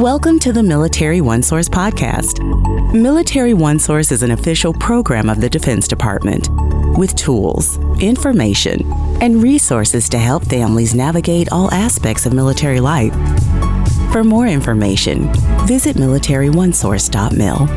Welcome to the Military OneSource Podcast. Military OneSource is an official program of the Defense Department with tools, information, and resources to help families navigate all aspects of military life. For more information, visit MilitaryOneSource.mil.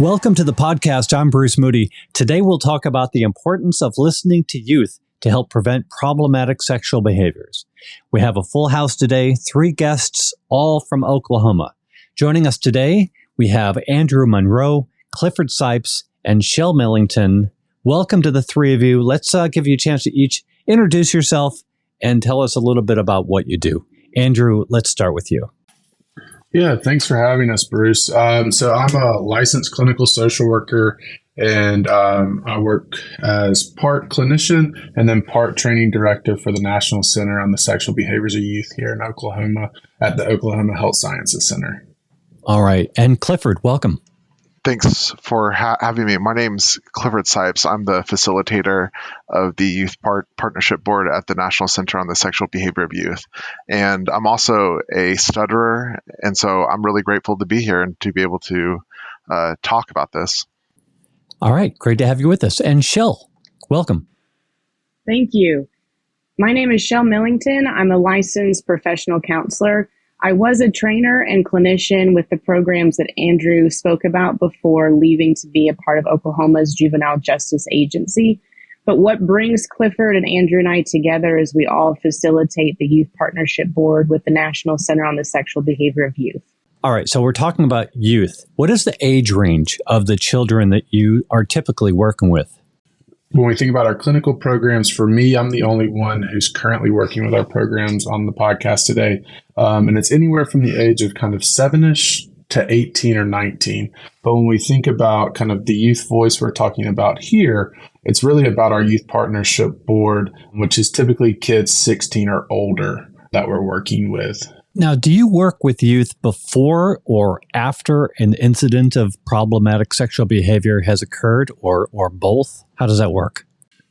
Welcome to the podcast. I'm Bruce Moody. Today we'll talk about the importance of listening to youth to help prevent problematic sexual behaviors. We have a full house today, 3 guests, all from Oklahoma. Joining us today, we have Andrew Monroe, Clifford Sipes, and Shell Millington. Welcome to the 3 of you. Let's give you a chance to each introduce yourself and tell us a little bit about what you do. Andrew, let's start with you. Yeah, thanks for having us, Bruce. So I'm a licensed clinical social worker, and I work as part clinician and then part training director for the National Center on the Sexual Behaviors of Youth here in Oklahoma at the Oklahoma Health Sciences Center. All right. And Clifford, welcome. Thanks for having me. My name's Clifford Sipes. I'm the facilitator of the Youth Partnership Board at the National Center on the Sexual Behavior of Youth. And I'm also a stutterer, and so I'm really grateful to be here and to be able to talk about this. All right. Great to have you with us. And Shell, welcome. Thank you. My name is Shell Millington. I'm a licensed professional counselor. I was a trainer and clinician with the programs that Andrew spoke about before leaving to be a part of Oklahoma's Juvenile Justice Agency. But what brings Clifford and Andrew and I together is we all facilitate the Youth Partnership Board with the National Center on the Sexual Behavior of Youth. All right. So we're talking about youth. What is the age range of the children that you are typically working with? When we think about our clinical programs, for me, I'm the only one who's currently working with our programs on the podcast today. And it's anywhere from the age of kind of 7-ish to 18 or 19. But when we think about kind of the youth voice we're talking about here, it's really about our Youth Partnership Board, which is typically kids 16 or older that we're working with. Now, do you work with youth before or after an incident of problematic sexual behavior has occurred, or both? How does that work?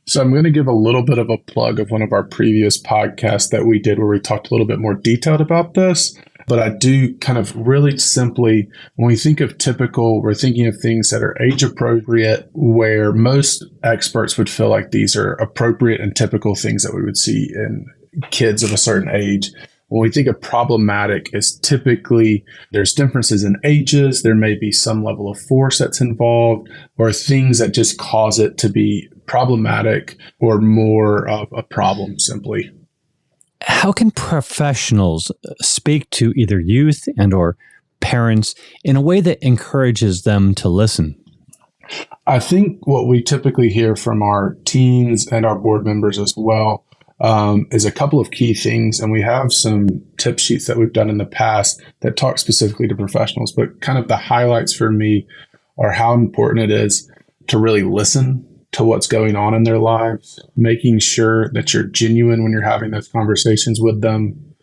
So I'm going to give a little bit of a plug of one of our previous podcasts that we did where we talked a little bit more detailed about this. But I do kind of really simply, when we think of typical, we're thinking of things that are age appropriate, where most experts would feel like these are appropriate and typical things that we would see in kids of a certain age. When we think of problematic, is typically there's differences in ages. There may be some level of force that's involved, or things that just cause it to be problematic or more of a problem simply. How can professionals speak to either youth and or parents in a way that encourages them to listen? I think what we typically hear from our teens and our board members as well is a couple of key things. And we have some tip sheets that we've done in the past that talk specifically to professionals, but kind of the highlights for me are how important it is to really listen to what's going on in their lives, making sure that you're genuine when you're having those conversations with them,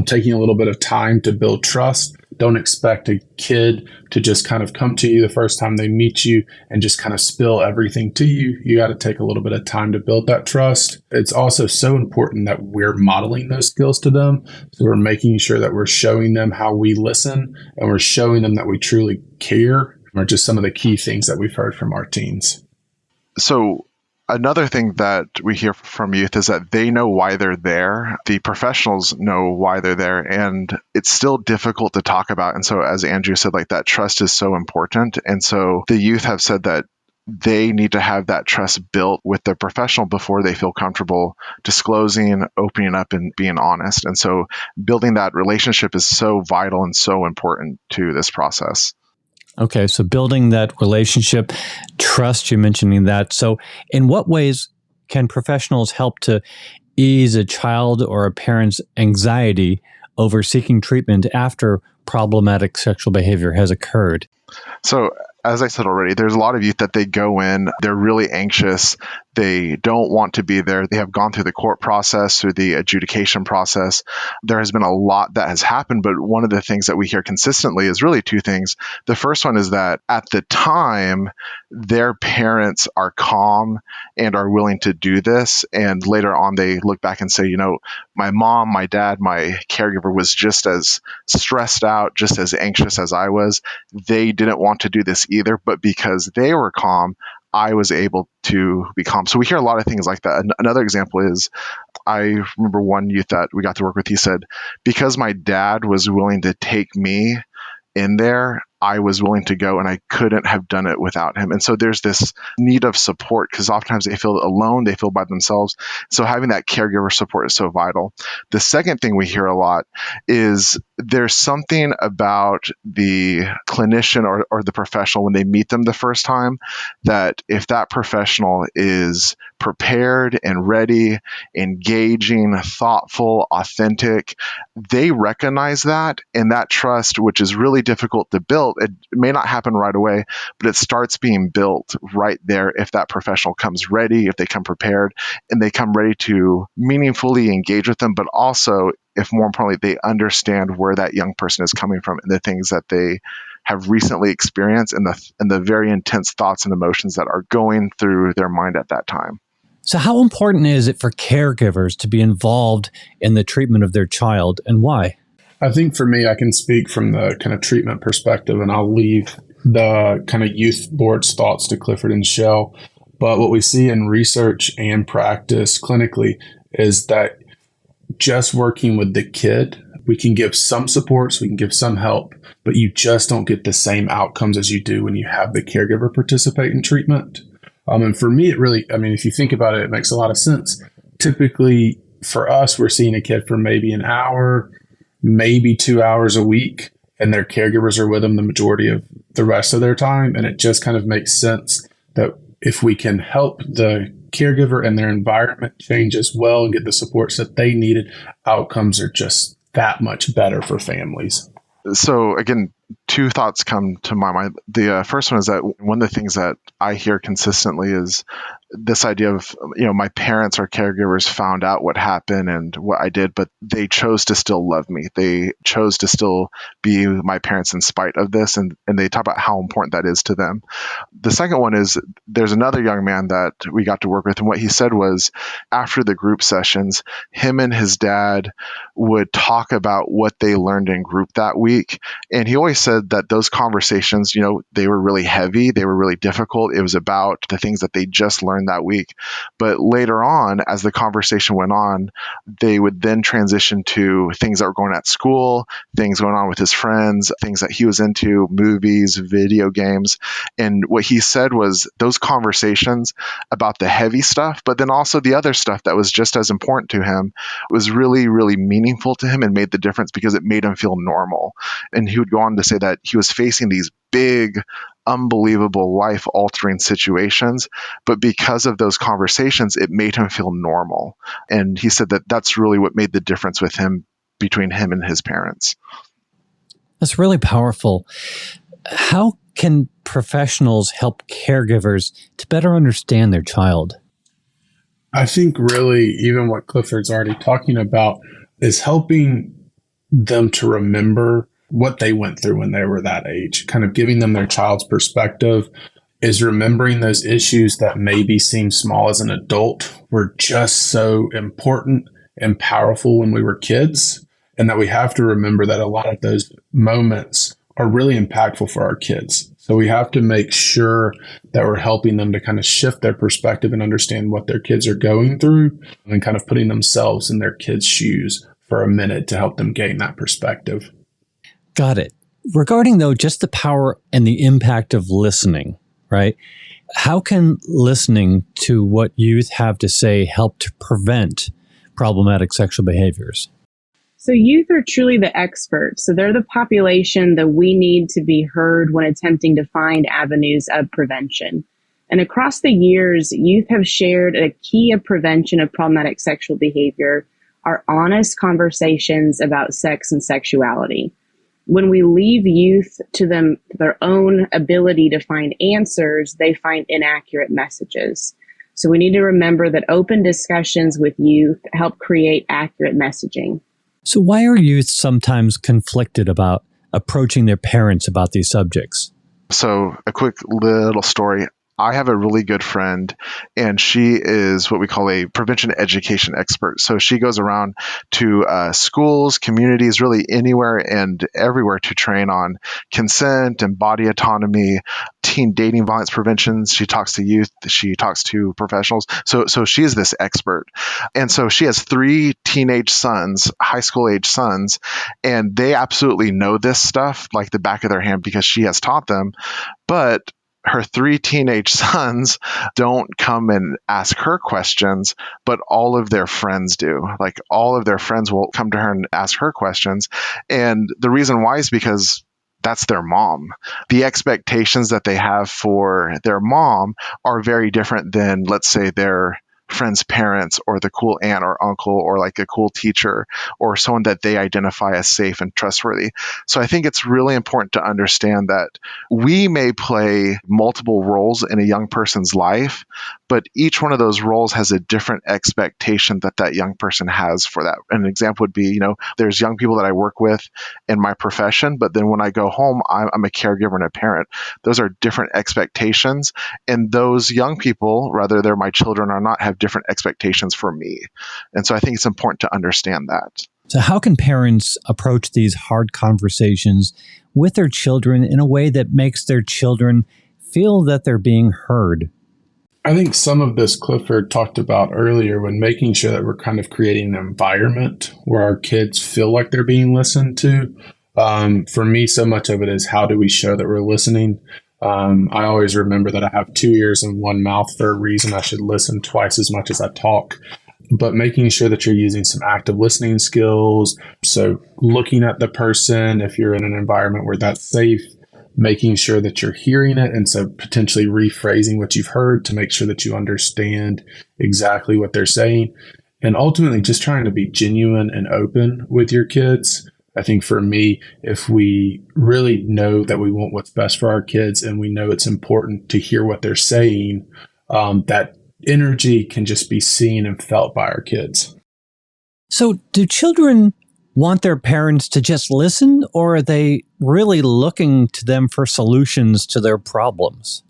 taking a little bit of time to build trust. Don't expect a kid to just kind of come to you the first time they meet you and just kind of spill everything to you. You got to take a little bit of time to build that trust. It's also so important that we're modeling those skills to them. So we're making sure that we're showing them how we listen and we're showing them that we truly care, are just some of the key things that we've heard from our teens. So another thing that we hear from youth is that they know why they're there. The professionals know why they're there, and it's still difficult to talk about. And so, as Andrew said, like that trust is so important. And so the youth have said that they need to have that trust built with the professional before they feel comfortable disclosing, opening up, and being honest. And so building that relationship is so vital and so important to this process. Okay, so building that relationship, trust, you're mentioning that. So in what ways can professionals help to ease a child or a parent's anxiety over seeking treatment after problematic sexual behavior has occurred? So, as I said already, there's a lot of youth that they go in, they're really anxious, they don't want to be there, they have gone through the court process, through the adjudication process. There has been a lot that has happened, but one of the things that we hear consistently is really two things. The first one is that at the time, their parents are calm and are willing to do this, and later on they look back and say, my mom, my dad, my caregiver was just as stressed out, just as anxious as I was. They didn't want to do this either, but because they were calm, I was able to be calm. So we hear a lot of things like that. Another example is, I remember one youth that we got to work with, he said, because my dad was willing to take me in there, I was willing to go, and I couldn't have done it without him. And so there's this need of support, because oftentimes they feel alone, they feel by themselves. So having that caregiver support is so vital. The second thing we hear a lot is there's something about the clinician or the professional when they meet them the first time, that if that professional is prepared and ready, engaging, thoughtful, authentic, they recognize that, and that trust, which is really difficult to build, it may not happen right away, but it starts being built right there if that professional comes ready, if they come prepared, and they come ready to meaningfully engage with them, but also, if more importantly, they understand where that young person is coming from and the things that they have recently experienced and the very intense thoughts and emotions that are going through their mind at that time. So how important is it for caregivers to be involved in the treatment of their child, and why? I think for me, I can speak from the kind of treatment perspective, and I'll leave the kind of youth board's thoughts to Clifford and Shell. But what we see in research and practice clinically is that just working with the kid, we can give some supports, we can give some help, but you just don't get the same outcomes as you do when you have the caregiver participate in treatment. And for me, it really, if you think about it, it makes a lot of sense. Typically, for us, we're seeing a kid for maybe an hour, maybe 2 hours a week, and their caregivers are with them the majority of the rest of their time. And it just kind of makes sense that if we can help the caregiver and their environment change as well and get the supports that they needed, outcomes are just that much better for families. So again, two thoughts come to my mind. The first one is that one of the things that I hear consistently is this idea of, my parents or caregivers found out what happened and what I did, but they chose to still love me. They chose to still be my parents in spite of this. And they talk about how important that is to them. The second one is there's another young man that we got to work with. And what he said was after the group sessions, him and his dad would talk about what they learned in group that week. And he always said that those conversations, they were really heavy. They were really difficult. It was about the things that they just learned that week. But later on, as the conversation went on, they would then transition to things that were going on at school, things going on with his friends, things that he was into, movies, video games. And what he said was those conversations about the heavy stuff, but then also the other stuff that was just as important to him, was really, really meaningful to him and made the difference because it made him feel normal. And he would go on to say that he was facing these big, unbelievable, life-altering situations, but because of those conversations, it made him feel normal. And he said that that's really what made the difference with him, between him and his parents. That's really powerful. How can professionals help caregivers to better understand their child? I think really even what Clifford's already talking about is helping them to remember what they went through when they were that age, kind of giving them their child's perspective, is remembering those issues that maybe seem small as an adult were just so important and powerful when we were kids, and that we have to remember that a lot of those moments are really impactful for our kids. So we have to make sure that we're helping them to kind of shift their perspective and understand what their kids are going through, and kind of putting themselves in their kids' shoes for a minute to help them gain that perspective. Got it. Regarding, though, just the power and the impact of listening, right? How can listening to what youth have to say help to prevent problematic sexual behaviors? So youth are truly the experts. So they're the population that we need to be heard when attempting to find avenues of prevention. And across the years, youth have shared a key of prevention of problematic sexual behavior are honest conversations about sex and sexuality. When we leave youth to their own ability to find answers, they find inaccurate messages. So we need to remember that open discussions with youth help create accurate messaging. So why are youth sometimes conflicted about approaching their parents about these subjects? So a quick little story. I have a really good friend, and she is what we call a prevention education expert. So she goes around to schools, communities, really anywhere and everywhere to train on consent and body autonomy, teen dating violence prevention. She talks to youth. She talks to professionals. So she is this expert. And so she has 3 teenage sons, high school age sons, and they absolutely know this stuff like the back of their hand because she has taught them. But her 3 teenage sons don't come and ask her questions, but all of their friends do. Like all of their friends will come to her and ask her questions. And the reason why is because that's their mom. The expectations that they have for their mom are very different than, let's say, their friend's parents or the cool aunt or uncle or like a cool teacher or someone that they identify as safe and trustworthy. So I think it's really important to understand that we may play multiple roles in a young person's life, but each one of those roles has a different expectation that that young person has for that. An example would be, there's young people that I work with in my profession, but then when I go home, I'm a caregiver and a parent. Those are different expectations. And those young people, whether they're my children or not, have different expectations for me. And so I think it's important to understand that. So how can parents approach these hard conversations with their children in a way that makes their children feel that they're being heard? I think some of this Clifford talked about earlier when making sure that we're kind of creating an environment where our kids feel like they're being listened to. For me, so much of it is how do we show that we're listening? I always remember that I have 2 ears and 1 mouth for a reason. I should listen twice as much as I talk. But making sure that you're using some active listening skills. So looking at the person, if you're in an environment where that's safe, making sure that you're hearing it. And so potentially rephrasing what you've heard to make sure that you understand exactly what they're saying. And ultimately just trying to be genuine and open with your kids. I think for me, if we really know that we want what's best for our kids and we know it's important to hear what they're saying, that energy can just be seen and felt by our kids. So do children want their parents to just listen, or are they really looking to them for solutions to their problems?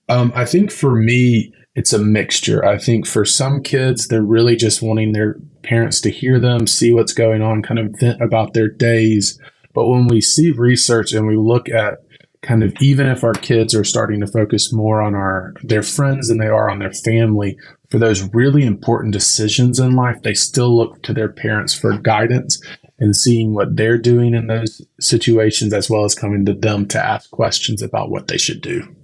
I think for me, it's a mixture. I think for some kids, they're really just wanting their parents to hear them, see what's going on, kind of vent about their days. But when we see research and we look at kind of even if our kids are starting to focus more on their friends than they are on their family, for those really important decisions in life, they still look to their parents for guidance and seeing what they're doing in those situations, as well as coming to them to ask questions about what they should do.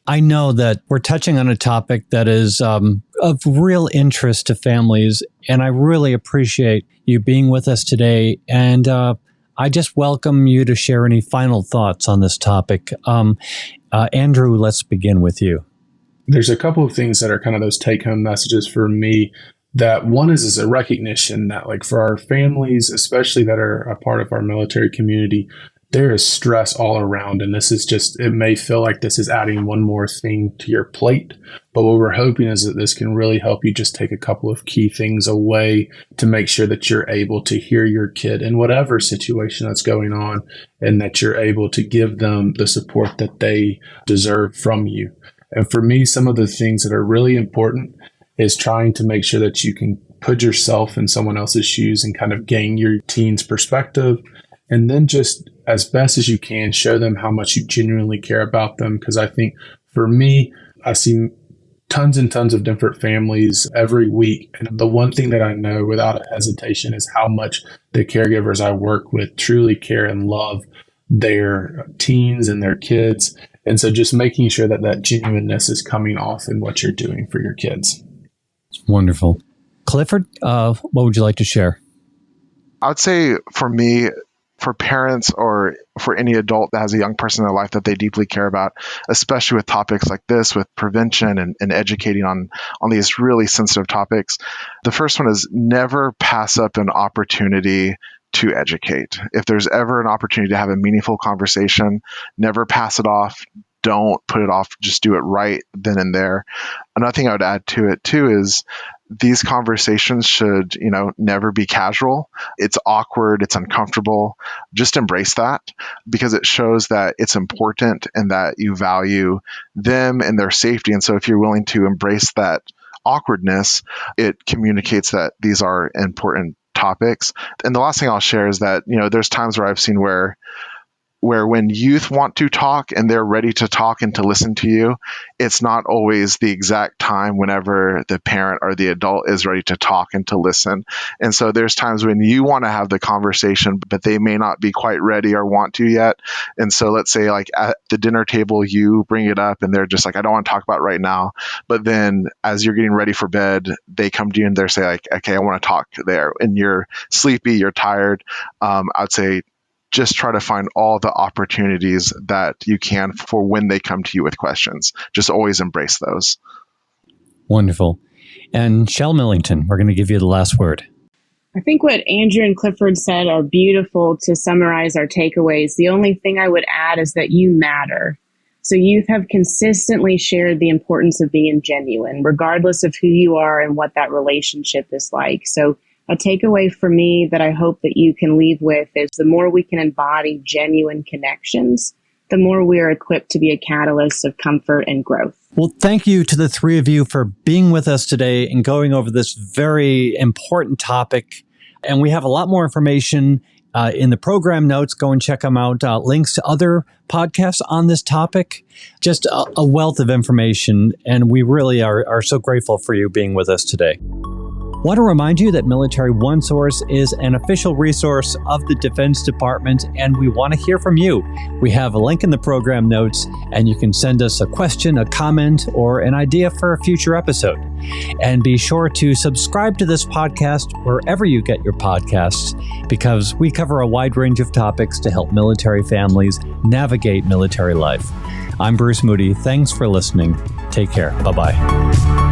I know that we're touching on a topic that is of real interest to families, and I really appreciate you being with us today. And I just welcome you to share any final thoughts on this topic. Andrew, let's begin with you. There's a couple of things that are kind of those take-home messages for me. That one is a recognition that, like, for our families, especially that are a part of our military community, there is stress all around. And this is just, it may feel like this is adding one more thing to your plate. But what we're hoping is that this can really help you just take a couple of key things away to make sure that you're able to hear your kid in whatever situation that's going on, and that you're able to give them the support that they deserve from you. And for me, some of the things that are really important is trying to make sure that you can put yourself in someone else's shoes and kind of gain your teen's perspective. And then just as best as you can, show them how much you genuinely care about them. Because I think for me, I see tons and tons of different families every week. And the one thing that I know without hesitation is how much the caregivers I work with truly care and love their teens and their kids. And so just making sure that that genuineness is coming off in what you're doing for your kids. Wonderful. Clifford, what would you like to share? I would say for me, for parents or for any adult that has a young person in their life that they deeply care about, especially with topics like this, with prevention and educating on these really sensitive topics, the first one is never pass up an opportunity to educate. If there's ever an opportunity to have a meaningful conversation, never pass it off. Don't put it off. Just do it right then and there. Another thing I would add to it too is these conversations should, never be casual. It's awkward. It's uncomfortable. Just embrace that, because it shows that it's important and that you value them and their safety. And so if you're willing to embrace that awkwardness, it communicates that these are important topics. And the last thing I'll share is that, there's times where I've seen where when youth want to talk and they're ready to talk and to listen to you, it's not always the exact time whenever the parent or the adult is ready to talk and to listen. And so there's times when you want to have the conversation, but they may not be quite ready or want to yet. And so let's say like at the dinner table, you bring it up and they're just like, I don't want to talk about it right now. But then as you're getting ready for bed, they come to you and they're saying like, okay, I want to talk there. And you're sleepy, you're tired. I'd say, just try to find all the opportunities that you can for when they come to you with questions. Just always embrace those. Wonderful. And Shell Millington, we're going to give you the last word. I think what Andrew and Clifford said are beautiful to summarize our takeaways. The only thing I would add is that you matter. So youth have consistently shared the importance of being genuine, regardless of who you are and what that relationship is like. So a takeaway for me that I hope that you can leave with is the more we can embody genuine connections, the more we are equipped to be a catalyst of comfort and growth. Well, thank you to the three of you for being with us today and going over this very important topic. And we have a lot more information in the program notes. Go and check them out. Links to other podcasts on this topic. Just a wealth of information. And we really are so grateful for you being with us today. Want to remind you that Military OneSource is an official resource of the Defense Department, and we want to hear from you. We have a link in the program notes, and you can send us a question, a comment, or an idea for a future episode. And be sure to subscribe to this podcast wherever you get your podcasts, because we cover a wide range of topics to help military families navigate military life. I'm Bruce Moody. Thanks for listening. Take care. Bye-bye.